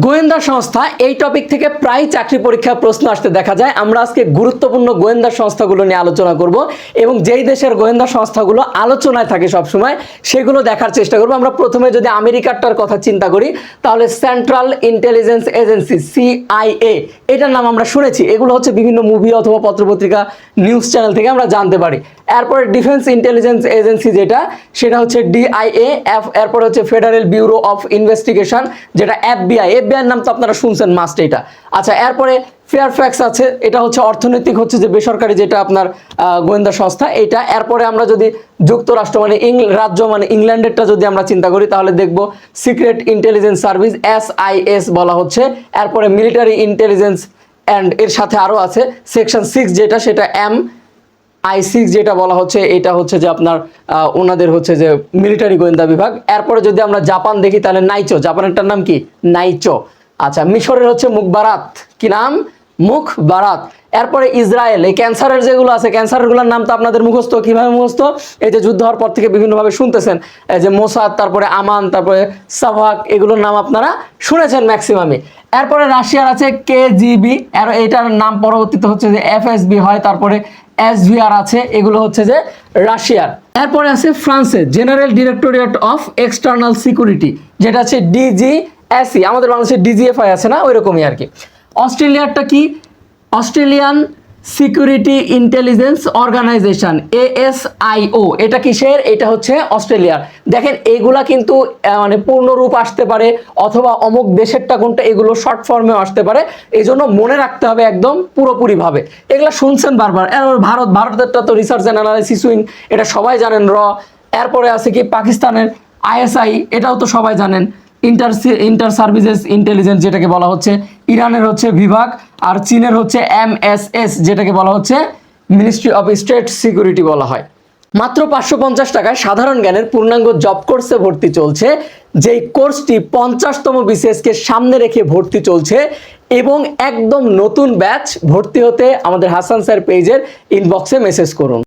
গোয়েন্দা সংস্থা এই টপিক থেকে প্রায় চাকরি পরীক্ষায় প্রশ্ন আসতে দেখা যায়। আমরা আজকে গুরুত্বপূর্ণ গোয়েন্দা সংস্থাগুলো নিয়ে আলোচনা করব এবং যেই দেশের গোয়েন্দা সংস্থাগুলো আলোচনায় থাকে সবসময় সেগুলো দেখার চেষ্টা করব। আমরা প্রথমে যদি আমেরিকারটার কথা চিন্তা করি তাহলে সেন্ট্রাল ইন্টেলিজেন্স এজেন্সি CIA, এটার নাম আমরা শুনেছি। এগুলো হচ্ছে বিভিন্ন মুভি অথবা পত্রপত্রিকা নিউজ চ্যানেল থেকে আমরা জানতে পারি। এরপরে ডিফেন্স ইন্টেলিজেন্স এজেন্সি সেটা হচ্ছে DIA। এরপরে হচ্ছে ফেডারেল ব্যুরো অফ ইনভেস্টিগেশন যেটা FBI। FBI এর নাম তো আপনারা শুনছেন মাস্ট এটা। আচ্ছা, এরপরে ফেয়ারফ্যাক্স আছে, এটা হচ্ছে অর্থনৈতিক হচ্ছে যে বেসরকারি যেটা আপনার গোয়েন্দা সংস্থা এটা। এরপরে আমরা যদি যুক্তরাষ্ট্র মানে রাজ্য মানে ইংল্যান্ডেরটা যদি আমরা চিন্তা করি তাহলে দেখব সিক্রেট ইন্টেলিজেন্স সার্ভিস SIS বলা হচ্ছে। এরপরে মিলিটারি ইন্টেলিজেন্স অ্যান্ড এর সাথে আরও আছে সেকশন 6 যেটা সেটা MI6 যেটা বলা হচ্ছে, এটা হচ্ছে যে আপনার ওনাদের হচ্ছে যে মিলিটারি গোয়েন্দা বিভাগ। এরপরে যদি আমরা জাপান দেখি তাহলে নাইচো, জাপানেরটার নাম কি নাইচো। আচ্ছা, মিশরের হচ্ছে মুখবারাত, কি নাম মুখবারাত। এরপরে ইসরায়েল, এই ক্যান্সারের যেগুলো আছে ক্যান্সারগুলোর নাম তো আপনাদের মুখস্থ, কিভাবে মুখস্থ? এই যে যুদ্ধ হওয়ার পর থেকে বিভিন্নভাবে শুনতেছেন, এই যে মোসাদ, তারপরে আমান, তারপরে সাভাক, এগুলোর নাম আপনারা শুনেছেন ম্যাক্সিমামই। এরপরে রাশিয়ার আছে KGB, আর এটার নাম পরবর্তীতে হচ্ছে যে FSB হয়, তারপরে SVR আছে, এগুলো হচ্ছে যে রাশিয়ার। এরপরে আছে ফ্রান্সের general directorate of external security যেটা আছে DGSE, আমাদের বাংলাদেশে DGFI আছে না, ওই রকমই আর কি। অস্ট্রেলিয়ারটা কি? Australian security intelligence organisation ASIO, এটা কিসের? এটা হচ্ছে অস্ট্রেলিয়ার। দেখেন এইগুলা কিন্তু মানে পূর্ণরূপ আসতে পারে অথবা অমুক দেশেরটা কোনটা, এগুলো শর্ট ফর্মেও আসতে পারে, এই জন্য মনে রাখতে হবে একদম পুরোপুরিভাবে। এগুলা শুনছেন বারবার। এরপর ভারতেরটা তো রিসার্চ অ্যান্ড অ্যানালাইসিস উইং, এটা সবাই জানেন এরপরে আছে কি পাকিস্তানের ISI, এটাও তো সবাই জানেন। ইন্টার সার্ভিসেস ইন্টেলিজেন্স যেটাকে বলা হচ্ছে। ইরানের হচ্ছে বিভাগ, আর চীনের হচ্ছে MSS যেটাকে বলা হচ্ছে মিনিস্ট্রি অফ স্টেট সিকিউরিটি বলা হয়। মাত্র 550 টাকায় সাধারণ জ্ঞানের পূর্ণাঙ্গ জব কোর্সে ভর্তি চলছে, যেই কোর্সটি 50তম BCSকে সামনে রেখে ভর্তি চলছে এবং একদম নতুন ব্যাচ। ভর্তি হতে আমাদের হাসান স্যার পেজের ইনবক্সে মেসেজ করুন।